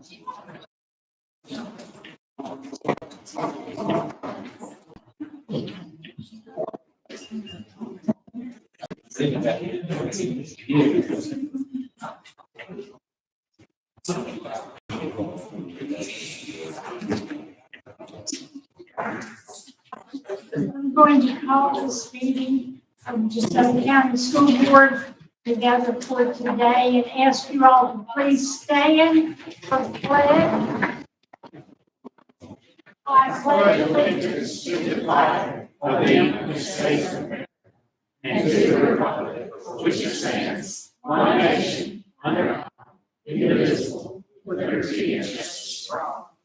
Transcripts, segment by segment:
I'm going to call this meeting of DeSoto County School Board together for today and ask you all to please stand for the pledge. I pledge allegiance to the flag of the United States of America and to the republic for which it stands, one nation, under God, indivisible, with liberty and justice for all.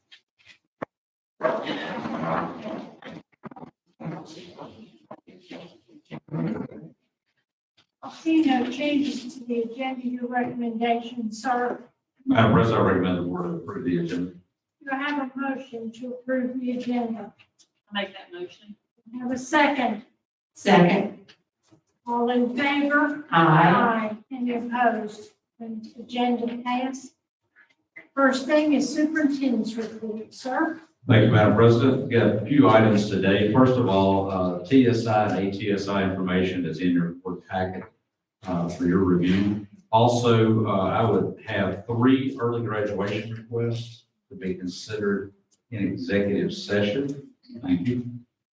I see no changes to the agenda. Your recommendation, sir. Madam President, I recommend the board approve the agenda. Do I have a motion to approve the agenda? I'll make that motion. Have a second. Second. All in favor? Aye. Any opposed? And agenda passed. First thing is superintendent's report, sir. Thank you, Madam President. We got a few items today. First of all, TSI and ATSI information is in your report packet for your review. Also, I would have 3 early graduation requests to be considered in executive session. Thank you.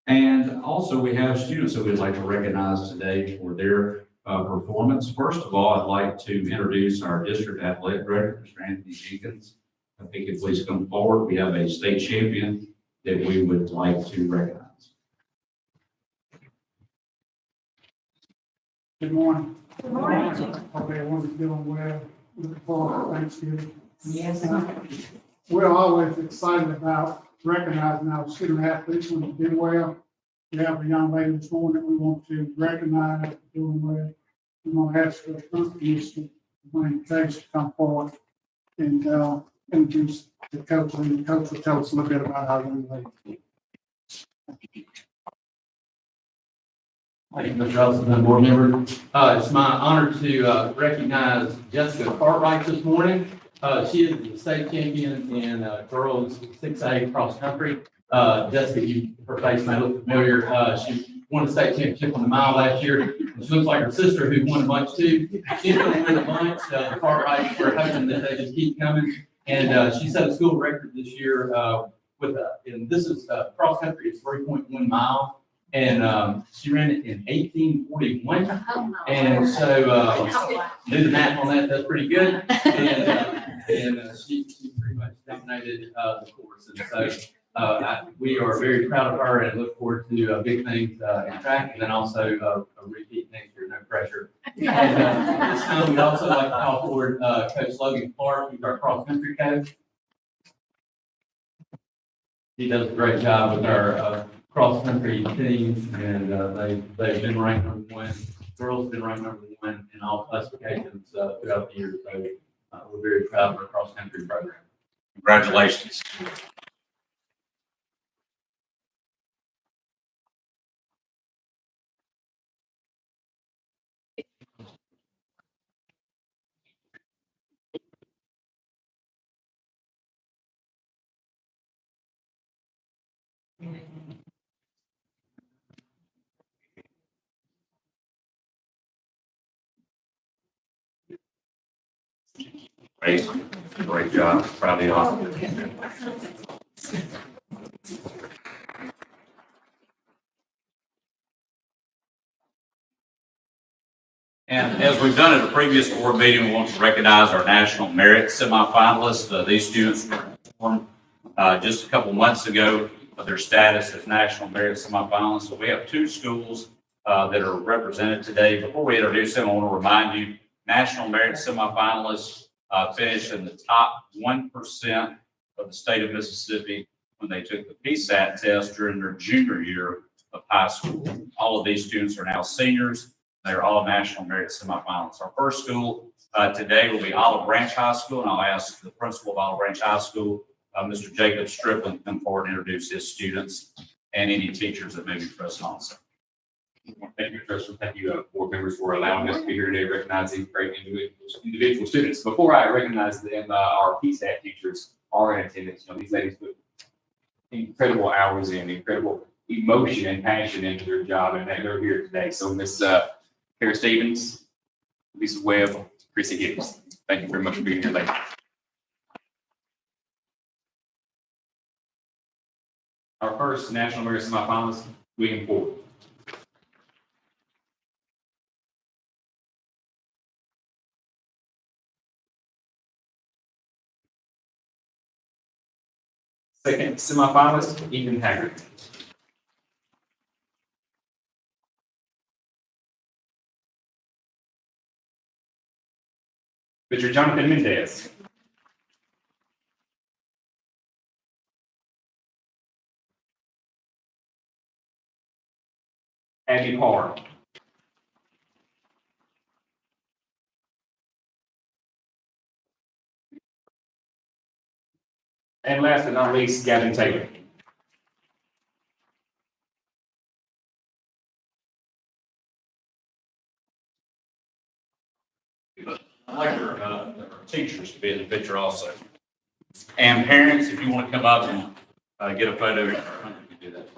And also, we have students that we'd like to recognize today for their performance. First of all, I'd like to introduce our district athletic director, Mr. Anthony Jenkins. If he could please come forward. We have a state champion that we would like to recognize. Good morning. Good morning. Hope everyone's doing well. Looking forward to Thanksgiving. Yes. We're always excited about recognizing our student athletes when they do well. We have a young lady this morning that we want to recognize for doing well. I'm going to ask the Mr. Wayne Case to come forward and introduce the coach, and the coach will tell us a little bit about our young lady. Thank you, Mr. Ellison, and board member. It's my honor to recognize Jessica Cartwright this morning. She is the state champion in girls 6A cross country. Jessica, her face may look familiar. She won the state championship on the mile last year. And she looks like her sister who won a bunch too. She's going to win a bunch. The Cartwrights, we're hoping that they just keep coming. And she set a school record this year and this is cross country. It's 3.1 miles. And she ran it in 1841. And so do the math on that, that's pretty good. And she pretty much dominated the course. And so we are very proud of her and look forward to big things in track, and then also a repeat next year, no pressure. And this time we'd also like to call forward Coach Logan Clark, who's our cross country coach. He does a great job with our cross country team, and they've been ranked number 1. Girls have been ranked number 1 in all classifications throughout the year. So we're very proud of our cross country program. Congratulations. Great job. Proud of you all. And as we've done at a previous board meeting, we want to recognize our national merit semifinalists. These students were informed just a couple months ago of their status as national merit semifinalists. So we have 2 schools that are represented today. Before we introduce them, I want to remind you, national merit semifinalists finished in the top 1% of the state of Mississippi when they took the PSAT test during their junior year of high school. All of these students are now seniors. They're all national merit semifinalists. Our first school today will be Olive Branch High School, and I'll ask the principal of Olive Branch High School, Mr. Jacob Strickland, to come forward and introduce his students and any teachers that may be present also. Thank you, Trustee. Thank you, board members, for allowing us to be here today, recognizing great individual students. Before I recognize them, our PSAT teachers are in attendance. You know, these ladies put incredible hours in, incredible emotion and passion into their job, and they're here today. So, Miss Kara Stevens, Lisa Webb, Chrissy Gibbs, thank you very much for being here, ladies. Our first National Merit semifinalist, William Ford. Second semifinalist, Ethan Haggard. Mr. Jonathan Mendez. Abby Parr. And last but not least, Gavin Taylor. I'd like our teachers to be in the picture also. And parents, if you want to come up and get a photo, you can do that.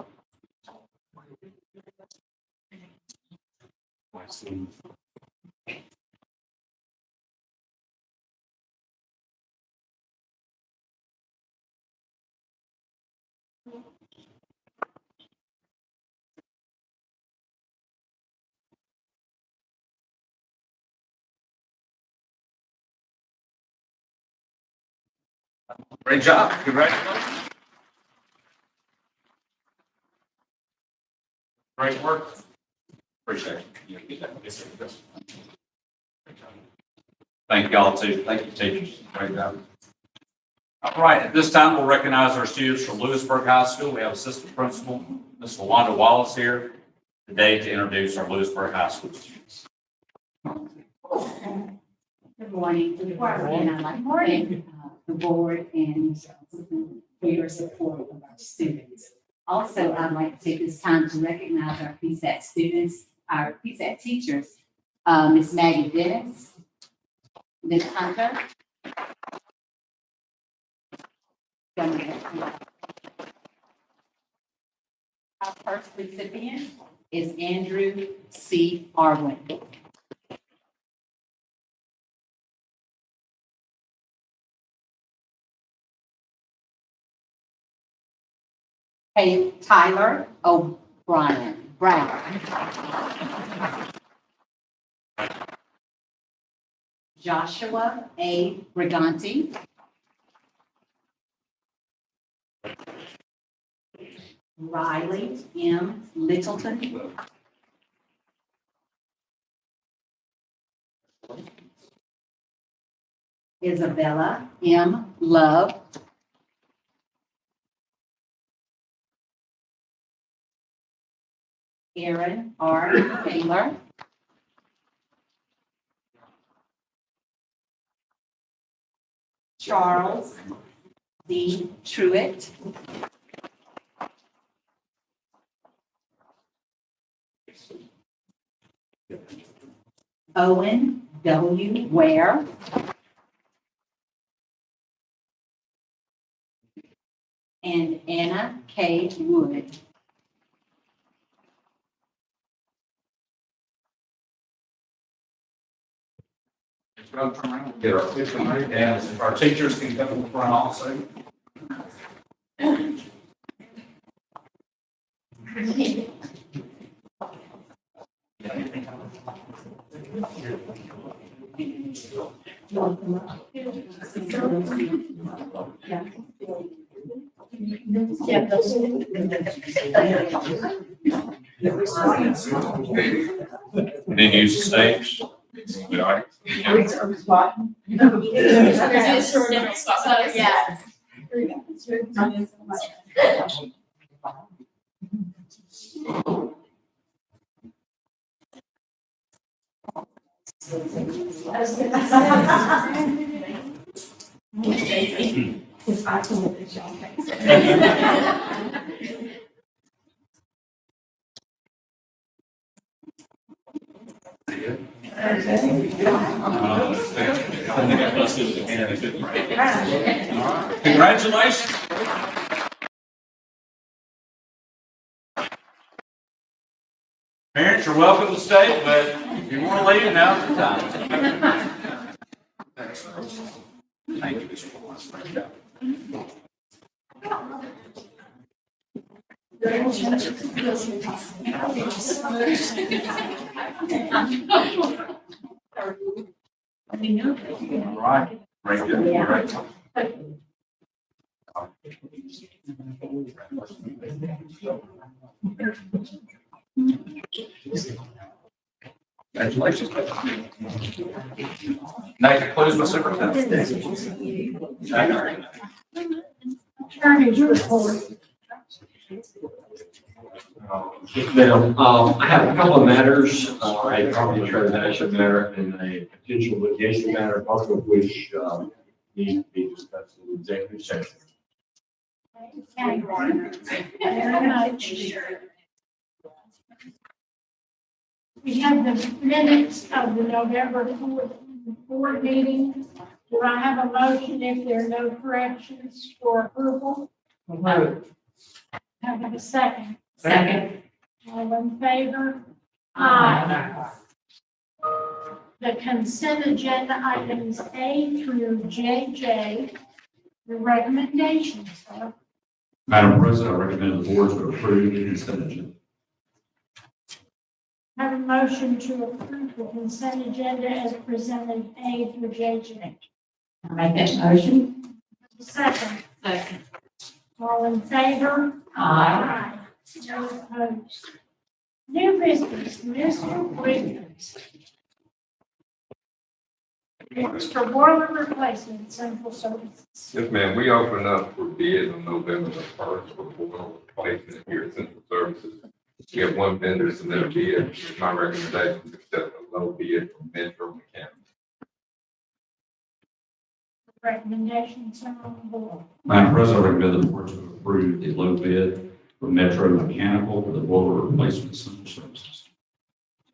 Great job. Congratulations. Great work. Appreciate it. Yes, sir. Thank y'all too. Thank you, teachers. Great job. All right, at this time, we'll recognize our students from Lewisburg High School. We have Assistant Principal, Ms. LaWanda Wallace here today to introduce our Lewisburg High School students. Good morning. Before I begin, I'd like to thank the board and for your support of our students. Also, I'd like to take this time to recognize our PSAT students, our PSAT teachers, Ms. Maggie Dennis, Ms. Hunter. Our first recipient is Andrew C. Arwin. Hey, Tyler O'Brien, Brown. Joshua A. Briganti. Riley M. Littleton. Isabella M. Love. Aaron R. Taylor. Charles D. Truitt. Owen W. Ware. And Anna K. Wood. Get our picture ready, and if our teachers can come in front also. Then use the stage. We all right? Congratulations. Parents, you're welcome to stay, but if you want to leave, now's the time. Thank you, Mr. All right, right there, all right. Congratulations. Now you can close my superintendent. Attorney's report. I have a couple of matters, a property transaction matter and a potential litigation matter, both of which need to be discussed in executive session. Very much. We have the minutes of the November 4th board meeting. Do I have a motion if there are no corrections for approval? Have a second. Second. All in favor? Aye. The consent agenda items A through JJ, the recommendations, sir. Madam President, I recommend the board to approve the consent agenda. Have a motion to approve the consent agenda as presented A through JJ. I'll make that motion. Second. Second. All in favor? Aye. No opposed. New business, Mr. Williams. It's for boiler replacement, central services. Yes, ma'am. We opened up for bid on November the 1st for boiler replacement here at Central Services. We have one vendor submit a bid. My recommendation is accept a low bid from Metro Mechanical. Recommendations are on the board. Madam President, I recommend the board to approve the low bid from Metro Mechanical for the boiler replacement center services.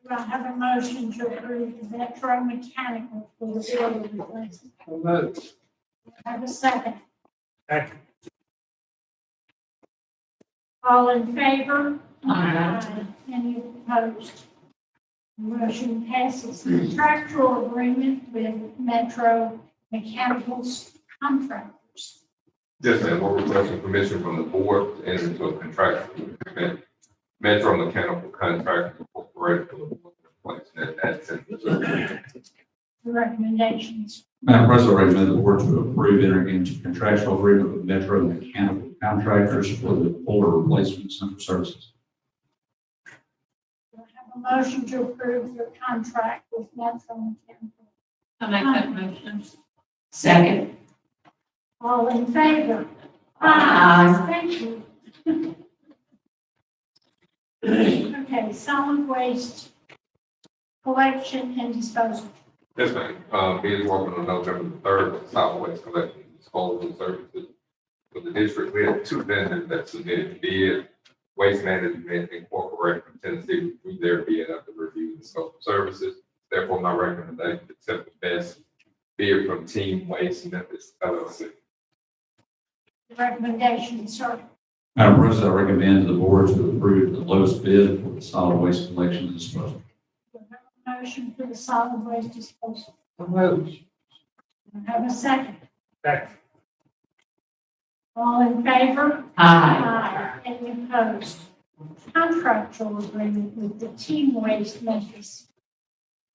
Do I have a motion to approve the Metro Mechanical for the boiler replacement? Have a second. Second. All in favor? Aye. Any opposed? Motion passes. Contractual agreement with Metro Mechanicals contractors. Yes, ma'am. We're requesting permission from the board to enter into a contractual agreement. Metro Mechanical Contract Incorporated for the boiler replacement at Central Services. The recommendations. Madam President, I recommend the board to approve entering into contractual agreement with Metro Mechanical Contractors for the boiler replacement center services. Do I have a motion to approve the contract with Metro Mechanical? I'll make that motion. Second. All in favor? Aye. Thank you. Okay, solid waste collection and disposal. Yes, ma'am. Bids were opened on November the 3rd for solid waste collection and disposal services. For the district, we had two vendors that submitted bid. Waste Management Incorporated from Tennessee withdrew their bid after reviewing the scope of services. Therefore, my recommendation is to accept the best bid from Team Waste Memphis LLC. The recommendations, sir. Madam President, I recommend the board to approve the lowest bid for the solid waste collection and disposal. Do I have a motion for the solid waste disposal? Do I have a second? Second. All in favor? Aye. Any opposed? Contractual agreement with the Team Waste Memphis.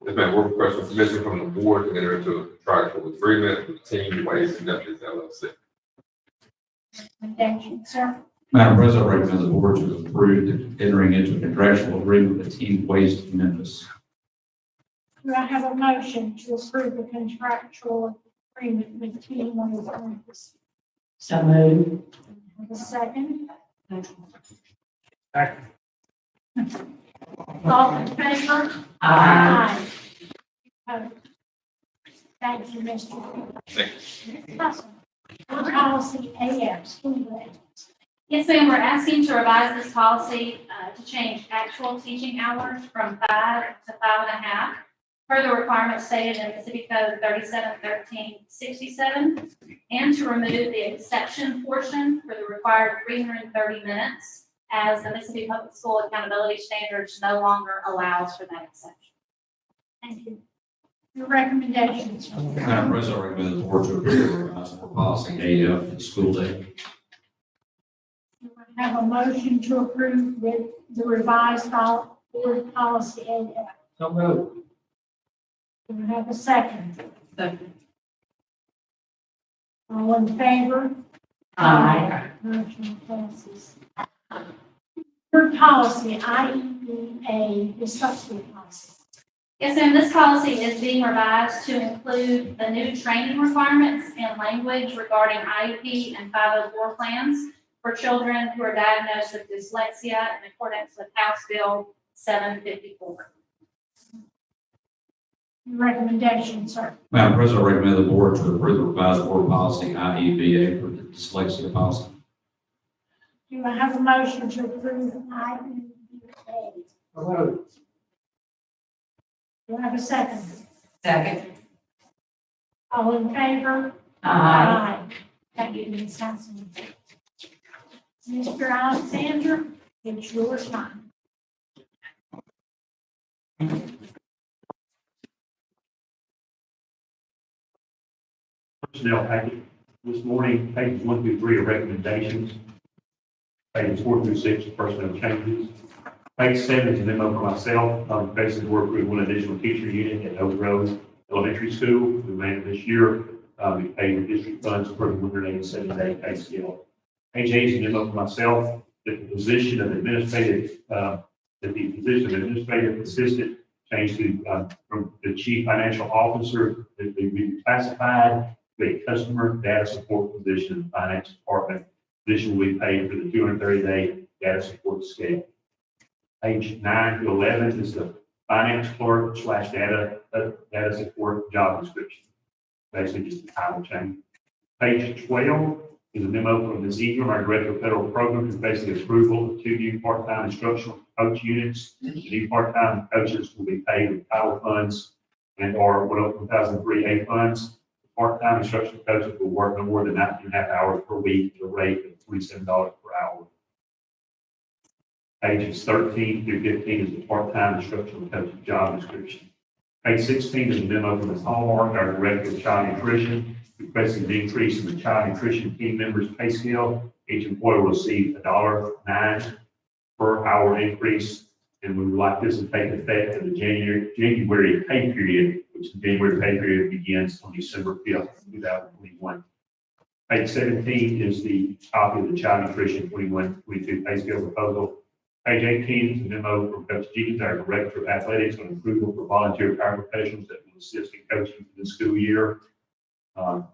Yes, ma'am. We're requesting permission from the board to enter into a contractual agreement with Team Waste Memphis LLC. Recommendation, sir. Madam President, I recommend the board to approve entering into a contractual agreement with Team Waste Memphis. Do I have a motion to approve the contractual agreement with Team Waste Memphis? So moved. Have a second? Second. All in favor? Aye. Opposed? Thank you, Mr. Thank Russell. Policy AF, school grades. Yes, ma'am, we're asking to revise this policy to change actual teaching hours from 5 to 5.5 per the requirements stated in Mississippi Code 371367, and to remove the exception portion for the required 330 minutes, as the Mississippi Public School Accountability Standards no longer allows for that exception. Thank you. Your recommendations. Madam President, I recommend the board to approve the revised board policy AF for the school day. I have a motion to approve the revised board policy AF. So moved. Do we have a second? Second. All in favor? Aye. Motion passes. Board policy, IEA, is substitute policy. Yes, ma'am, this policy is being revised to include the new training requirements and language regarding IEP and 504 plans for children who are diagnosed with dyslexia in accordance with House Bill 754. Your recommendation, sir. Madam President, I recommend the board to approve the revised board policy IEBA for the dyslexia policy. Do I have a motion to approve IEA? Do I have a second? Second. All in favor? Aye. Thank you, Ms. Hanson. Mr. Alexander, it's your time. Personnel package. This morning, pages 1 through 3 are recommendations. Pages 4 through 6 are personnel changes. Page 7 is a memo for myself. Basically, we're approving one additional teacher unit at Oak Grove Elementary School. We ran this year. We paid the district funds for the 187-day pay scale. Page 8 is a memo for myself that the position of administrative assistant changed to from the chief financial officer that we reclassified to a customer data support position in the finance department. Position will be paid for the 230-day data support scale. Page 9 to 11 is the finance clerk / data support job description. Basically just a title change. Page 12 is a memo from Ms. Ingram, our Director of Federal Programs, basically approval of 2 new part-time instructional coach units. The new part-time coaches will be paid with title funds and or 1003A funds. Part-time instructional coaches will work no more than 19.5 hours per week at a rate of $27 per hour. Pages 13 through 15 is the part-time instructional coach job description. Page 16 is a memo from Ms. Hallmark, our Director of Child Nutrition, requesting an increase in the child nutrition team members' pay scale. Each employee will receive $1.09 per hour increase, and we would like this to take effect in the January pay period, which the January pay period begins on December 5th, 2021. Page 17 is the copy of the child nutrition 21-22 pay scale proposal. Page 18 is a memo from Coach Jenkins, our Director of Athletics, on approval for volunteer paraprofessionals that will assist in coaching for the school year.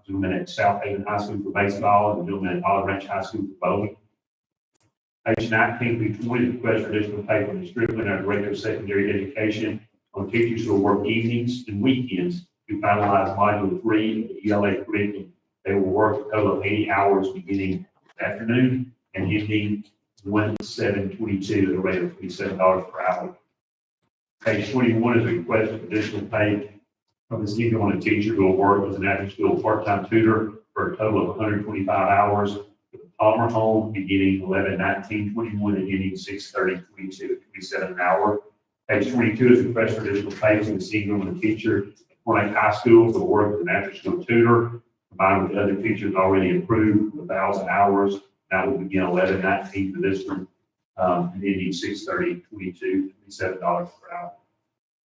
Gentleman at South Haven High School for baseball and the gentleman at Olive Branch High School for bowling. Page 19 through 20 is request for additional pay from Ms. Strickland, our Director of Secondary Education, on teachers who will work evenings and weekends to finalize Module 3 of the ELA curriculum. They will work a total of 80 hours beginning this afternoon and ending 1/7/22 at a rate of $27 per hour. Page 21 is a request for additional pay from Ms. Ingram on a teacher who will work as an after-school part-time tutor for a total of 125 hours for the Palmer home beginning 11/19/21 and ending 6/30/22 at 27 an hour. Page 22 is a request for additional pay from Ms. Ingram on a teacher at Corning High School who will work as an after-school tutor combined with other teachers already approved 1,000 hours. That will begin 11/19 for this one, and ending 6/30/22, $27 per hour.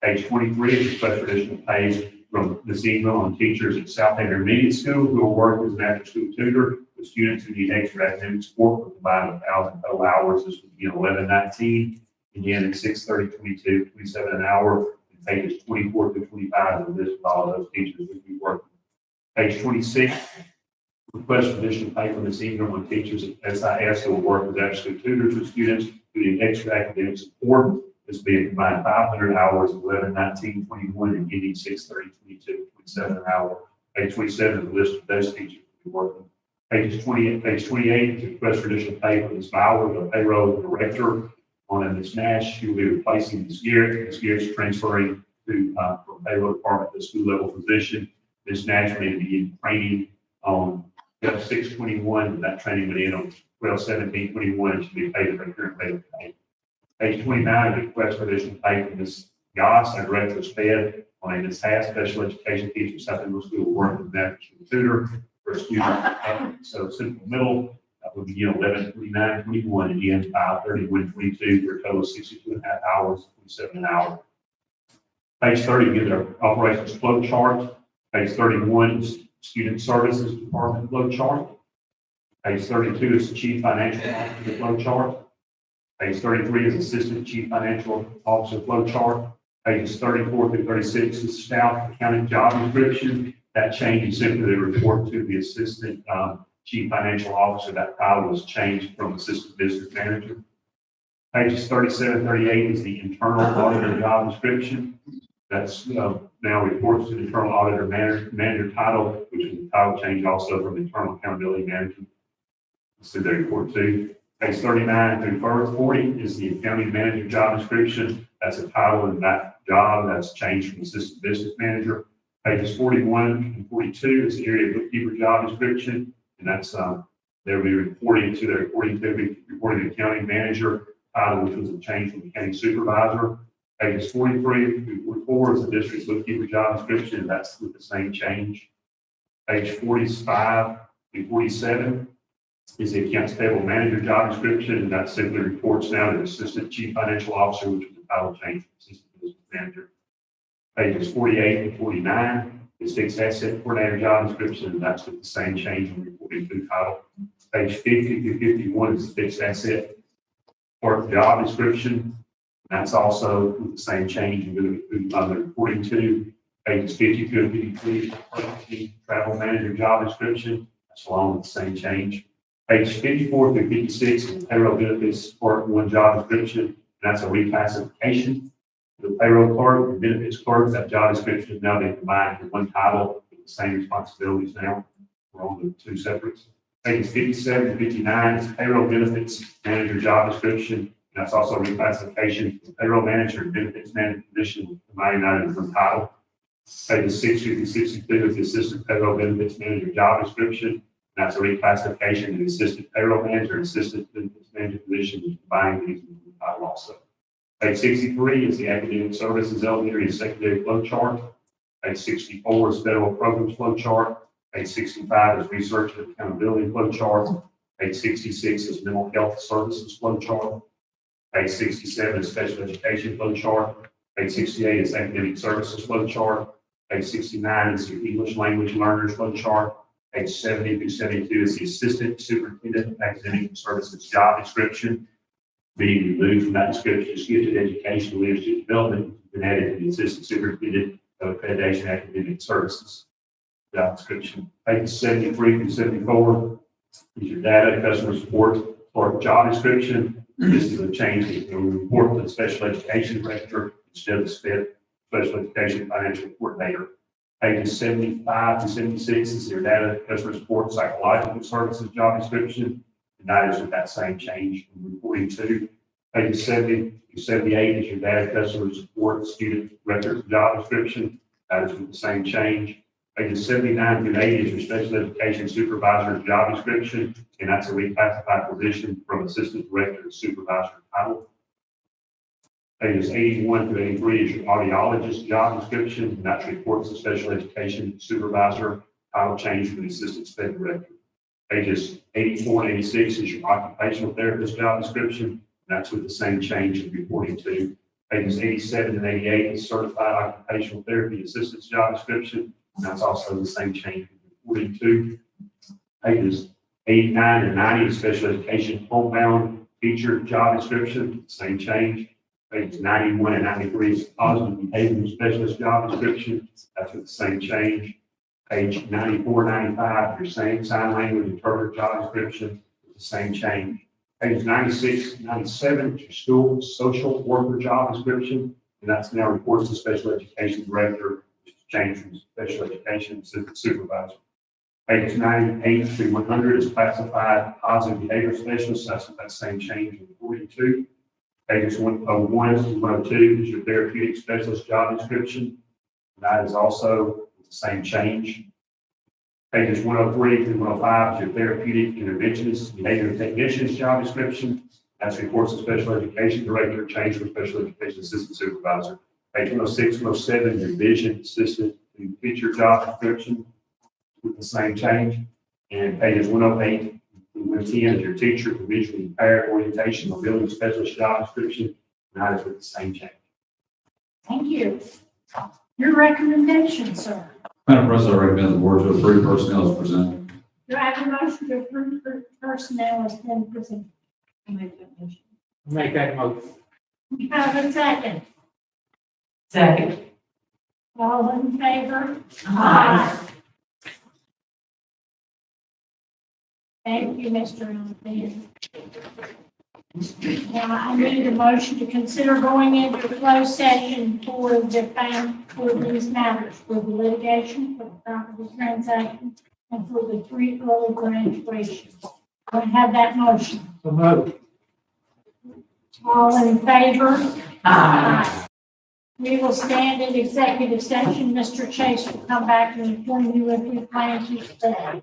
Page 23 is request for additional pay from Ms. Ingram on teachers at South Haven Intermediate School who will work as an after-school tutor with students who need extra academic support for combined 1,000 total hours. This will begin 11/19, again at 6/30/22, $27 an hour. And pages 24 through 25 of the list of all of those teachers who will be working. Page 26. Request for additional pay from Ms. Ingram on teachers at SIS who will work as after-school tutors with students who need extra academic support. This will be a combined 500 hours, 11/19/21, and ending 6/30/22, $27 an hour. Page 27 is a list of those teachers who will be working. Page 28 is request for additional pay for Ms. Bauer, the payroll director. On Ms. Nash, she will be replacing Ms. Garrett. Ms. Garrett's transferring to, from payroll department to school level position. Ms. Nash will need to begin training on 12/6/21. That training would end on 12/17/21 and should be paid at her current rate of pay. Page 29, the request for additional pay for Ms. Goss, our director of SPED, on a Ms. Hass, special education teacher, South Middle School, working with that tutor for a student at Central Middle. That would begin 11/29/21 and end 5/31/22 for a total of 62.5 hours, 27 an hour. Page 30 gives our operations flow chart. Page 31 is student services department flow chart. Page 32 is chief financial officer flow chart. Page 33 is assistant chief financial officer flow chart. Pages 34 through 36 is staff accounting job description. That change is simply the report to the assistant chief financial officer. That title was changed from assistant business manager. Pages 37, 38 is the internal auditor job description. That's now reports to the internal auditor manager title, which is a title change also from internal accountability manager. So they report to. Page 39 through 40 is the accounting manager job description. That's a title in that job that's changed from assistant business manager. Pages 41 and 42 is the area bookkeeper job description, and that's they'll be reporting to the accounting manager title, which was a change from accounting supervisor. Pages 43 through 44 is the district bookkeeper job description, and that's with the same change. Page 45 through 47 is the accounts payable manager job description, and that simply reports now to the assistant chief financial officer, which is a title change from assistant business manager. Pages 48 and 49 is fixed asset coordinator job description, and that's with the same change in reporting to title. Page 50 through 51 is the fixed asset part job description. That's also with the same change in reporting to. Pages 52 and 53 travel manager job description. That's along with the same change. Page 54 through 56 is the payroll benefits part 1 job description. And that's a reclassification. The payroll clerk, the benefits clerk, that job description is now being combined into one title with the same responsibilities now. We're on the two separates. Pages 57 and 59 is payroll benefits manager job description. And that's also a reclassification from payroll manager and benefits manager position combined out into one title. Pages 60 through 62 is the assistant payroll benefits manager job description. That's a reclassification of the assistant payroll manager and assistant benefits manager position, combining these into the title also. Page 63 is the academic services elementary and secondary flow chart. Page 64 is federal programs flow chart. Page 65 is research and accountability flow chart. Page 66 is mental health services flow chart. Page 67 is special education flow chart. Page 68 is academic services flow chart. Page 69 is the English language learners flow chart. Page 70 through 72 is the assistant superintendent of academic services job description. Being removed from that description is gifted education and leadership development, and added to the assistant superintendent of accreditation academic services job description. Pages 73 through 74 is your data customer support part job description. This is a change that will report to the special education director instead of the special education financial coordinator. Pages 75 to 76 is your data customer support psychological services job description, and that is with that same change from reporting to. Pages 70 to 78 is your data customer support student records job description. That is with the same change. Pages 79 through 80 is your special education supervisor's job description, and that's a reclassified position from assistant director to supervisor title. Pages 81 through 83 is your audiologist job description, and that reports to special education supervisor, title change from the assistant sped director. Pages 84 and 86 is your occupational therapist job description, and that's with the same change in reporting to. Pages 87 and 88 is certified occupational therapy assistant's job description, and that's also the same change in reporting to. Pages 89 and 90 is special education homebound teacher job description, same change. Pages 91 and 93 is positive behavioral specialist job description. That's with the same change. Page 94, 95, your same sign language interpreter job description, with the same change. Page 96, 97 is your school social worker job description, and that's now reports to special education director, which is changed from special education assistant supervisor. Pages 98 through 100 is classified positive behavior specialist. That's that same change in 42. Pages 101 to 102 is your therapeutic specialist job description. That is also the same change. Pages 103 through 105 is your therapeutic interventionist, behavior technician's job description. That's reports of special education director, change from special education assistant supervisor. Page 106, 107, your vision assistant and teacher job description with the same change. And pages 108 through 110 is your teacher for visually impaired orientation or building specialist job description. And that is with the same change. Thank you. Your recommendation, sir. Madam President, I recommend the board to approve personnel as presented. Do I have a motion to approve personnel as been presented? Make that motion. Make that motion. We have a second. Second. All in favor? Aye. Thank you, Mr. Alexander. Now, I need a motion to consider going into closed session for these matters, for the litigation, for the property transaction, and for the 3 early graduations. I have that motion. So moved. All in favor? Aye. We will stand in executive session. Mr. Chase will come back and inform you if we plan to stay.